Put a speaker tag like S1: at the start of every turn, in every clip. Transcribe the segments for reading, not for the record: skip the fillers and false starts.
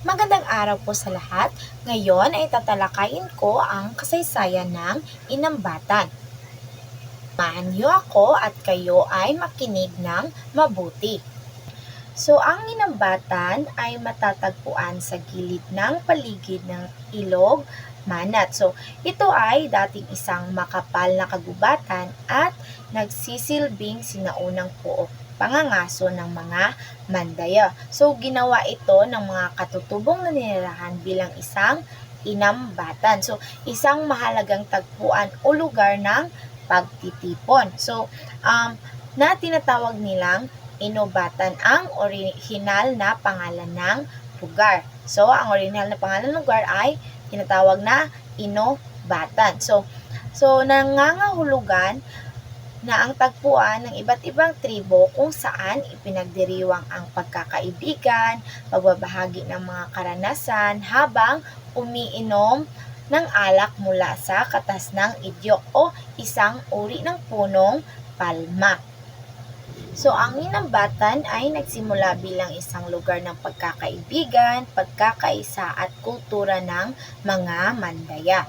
S1: Magandang araw po sa lahat. Ngayon ay tatalakayin ko ang kasaysayan ng Inambatan. Samahan niyo ako at kayo ay makinig ng mabuti. So, ang Inambatan ay matatagpuan sa gilid ng paligid ng Ilog Manat. So, ito ay dating isang makapal na kagubatan at nagsisilbing sinaunang pook pangangaso ng mga Mandaya. So, ginawa ito ng mga katutubong naninirahan bilang isang inambatan. So, isang mahalagang tagpuan o lugar ng pagtitipon. So, na tinatawag nilang Inobatan ang orihinal na pangalan ng lugar. So, ang orihinal na pangalan ng lugar ay tinatawag na Inobatan. So nangangahulugan na ang tagpuan ng iba't ibang tribo kung saan ipinagdiriwang ang pagkakaibigan, pagbabahagi ng mga karanasan habang umiinom ng alak mula sa katas ng idyok o isang uri ng punong palma. So, ang Inambatan ay nagsimula bilang isang lugar ng pagkakaibigan, pagkakaisa at kultura ng mga Mandaya.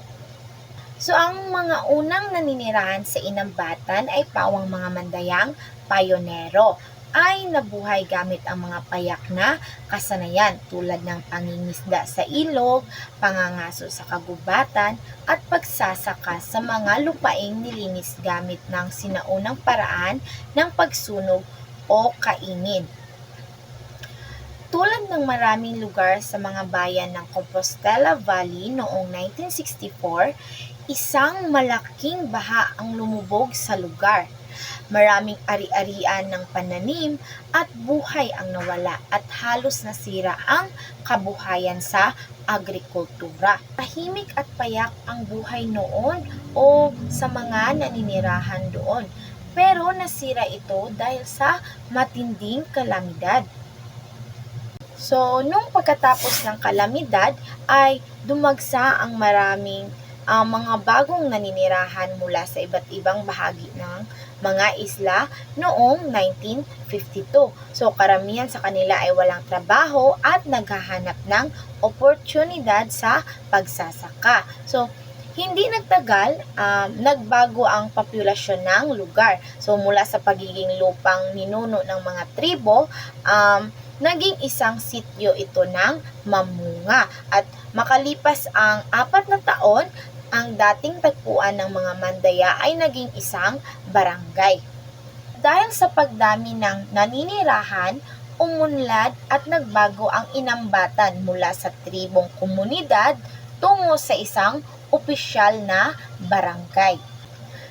S1: So, ang mga unang naninirahan sa Inambatan ay pawang mga Mandayang payonero ay nabuhay gamit ang mga payak na kasanayan tulad ng pangingisda sa ilog, pangangaso sa kagubatan, at pagsasaka sa mga lupaing nilinis gamit ng sinaunang paraan ng pagsunog o kaingin. Tulad ng maraming lugar sa mga bayan ng Compostela Valley noong 1964, isang malaking baha ang lumubog sa lugar. Maraming ari-arian ng pananim at buhay ang nawala at halos nasira ang kabuhayan sa agrikultura. Tahimik at payak ang buhay noon o sa mga naninirahan doon. Pero nasira ito dahil sa matinding kalamidad. So, nung pagkatapos ng kalamidad ay dumagsa ang maraming mga bagong naninirahan mula sa iba't ibang bahagi ng mga isla noong 1952. So, karamihan sa kanila ay walang trabaho at naghahanap ng oportunidad sa pagsasaka. So, hindi nagtagal, nagbago ang populasyon ng lugar. So, mula sa pagiging lupang ninuno ng mga tribo, naging isang sityo ito ng mamunga. At makalipas ang 4 na taon, ang dating tagpuan ng mga Mandaya ay naging isang barangay. Dahil sa pagdami ng naninirahan, umunlad at nagbago ang Inambatan mula sa tribong komunidad tungo sa isang opisyal na barangay.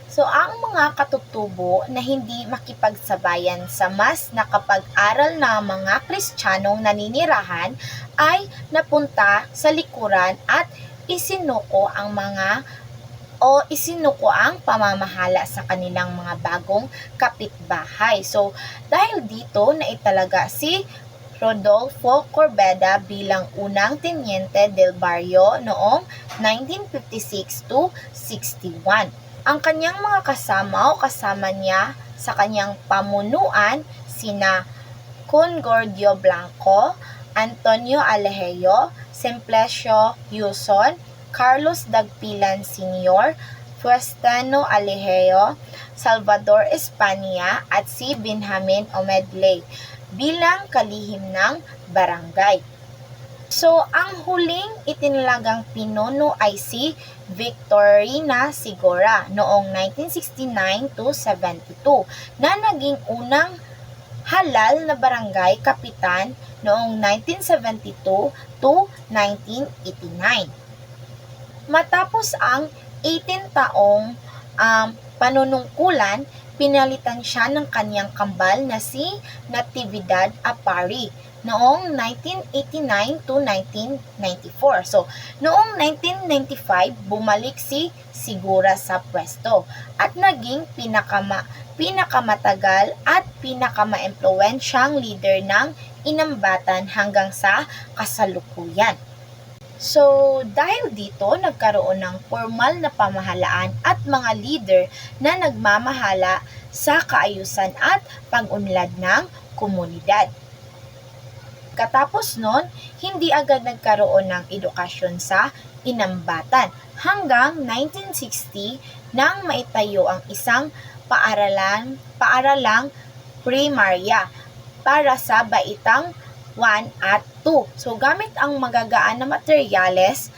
S1: So, ang mga katutubo na hindi makipagsabayan sa mas nakapag-aral na mga Kristiyanong naninirahan ay napunta sa likuran at isinuko ang pamamahala sa kanilang mga bagong kapitbahay. So, dahil dito naitalaga si Rodolfo Corbeda bilang unang Teniente del Barrio noong 1956 to 61. Ang kanyang mga kasama niya sa kanyang pamunuan sina Concordio Blanco, Antonio Alejeyo, Simplicio Yuson, Carlos Dagpilan Sr., Fuestano Alejeyo, Salvador Espania at si Benjamin Omedley bilang kalihim ng barangay. So, ang huling itinalagang pinuno ay si Victorina Sigora noong 1969 to 72 na naging unang halal na barangay kapitan noong 1972 to 1989. Matapos ang 18 taong panunungkulan, pinalitan siya ng kanyang kambal na si Natividad Apari noong 1989 to 1994. So, noong 1995, bumalik si Sigura sa pwesto at naging pinakamatagal at pinakamaimpluwensyang leader ng Inambatan hanggang sa kasalukuyan. So, dahil dito, nagkaroon ng formal na pamahalaan at mga leader na nagmamahala sa kaayusan at pag-unlad ng komunidad. Katapos nun, hindi agad nagkaroon ng edukasyon sa inambatan hanggang 1960 nang maitayo ang isang paaralang primarya para sa Baitang 1 at 2. So gamit ang magagaan na materyales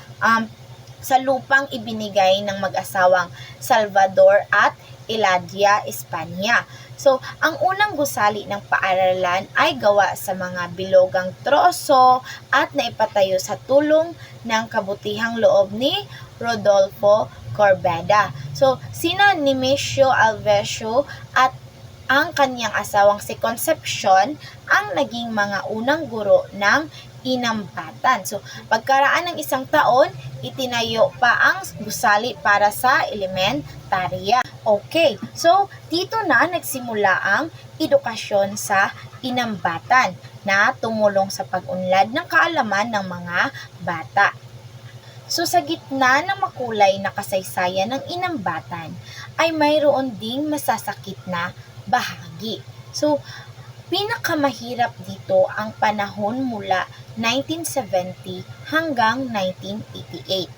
S1: sa lupang ibinigay ng mag-asawang Salvador at Eladia, Espanya. So, ang unang gusali ng paaralan ay gawa sa mga bilogang troso at naipatayo sa tulong ng kabutihang loob ni Rodolfo Corbeda. So, sina Nemesio Alvesio at ang kanyang asawang si Concepcion ang naging mga unang guro ng inambatan. So, pagkaraan ng isang taon, itinayo pa ang gusali para sa elementarya. Okay, so dito na nagsimula ang edukasyon sa inambatan na tumulong sa pag-unlad ng kaalaman ng mga bata. So sa gitna ng makulay na kasaysayan ng inambatan ay mayroon ding masasakit na bahagi. So pinakamahirap dito ang panahon mula 1970 hanggang 1988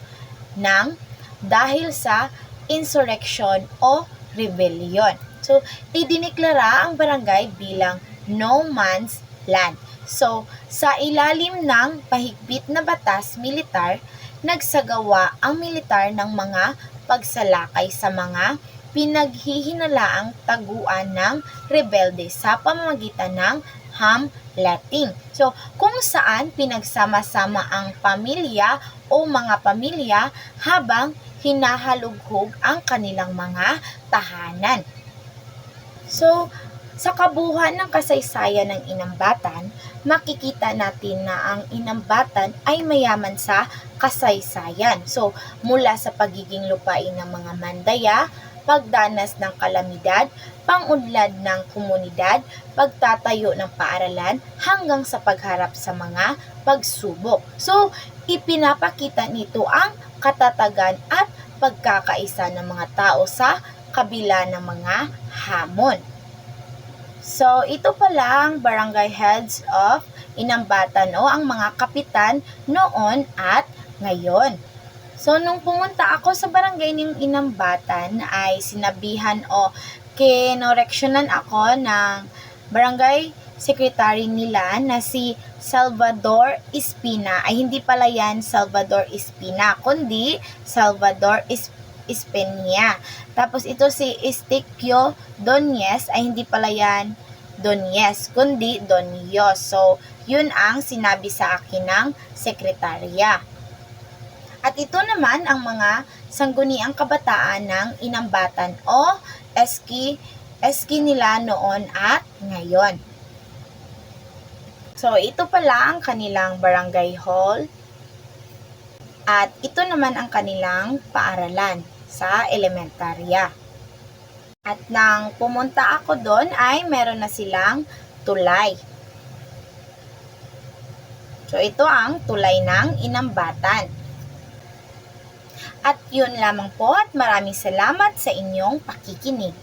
S1: nang dahil sa insurrection o rebellion. So, idineklara ang barangay bilang no man's land. So, sa ilalim ng pahigpit na batas militar, nagsagawa ang militar ng mga pagsalakay sa mga pinaghihinalaang taguan ng rebelde sa pamamagitan ng hamletting. So, kung saan pinagsama-sama ang pamilya o mga pamilya habang hinahalughog ang kanilang mga tahanan. So, sa kabuuan ng kasaysayan ng inambatan, makikita natin na ang inambatan ay mayaman sa kasaysayan. So, mula sa pagiging lupain ng mga mandaya, pagdanas ng kalamidad, pangunlad ng komunidad, pagtatayo ng paaralan, hanggang sa pagharap sa mga pagsubok. So, ipinapakita nito ang katatagan at pagkakaisa ng mga tao sa kabila ng mga hamon. So, ito pala ang barangay heads of Inambatan o ang mga kapitan noon at ngayon. So, nung pumunta ako sa barangay ng Inambatan ay sinabihan o kinoreksyonan ako ng barangay secretary nila na si Salvador Espina. Ay hindi pala yan Salvador Espina, kundi Salvador Espina. Tapos ito si Estiquio Doñez, ay hindi pala yan Doñez, kundi Donyos. So, yun ang sinabi sa akin ng sekretarya. At ito naman ang mga sangguniang kabataan ng Inambatan o eski nila noon at ngayon. So, ito pala ang kanilang barangay hall. At ito naman ang kanilang paaralan sa elementarya. At nang pumunta ako doon ay meron na silang tulay. So, ito ang tulay ng Inambatan. At yun lamang po at maraming salamat sa inyong pakikinig.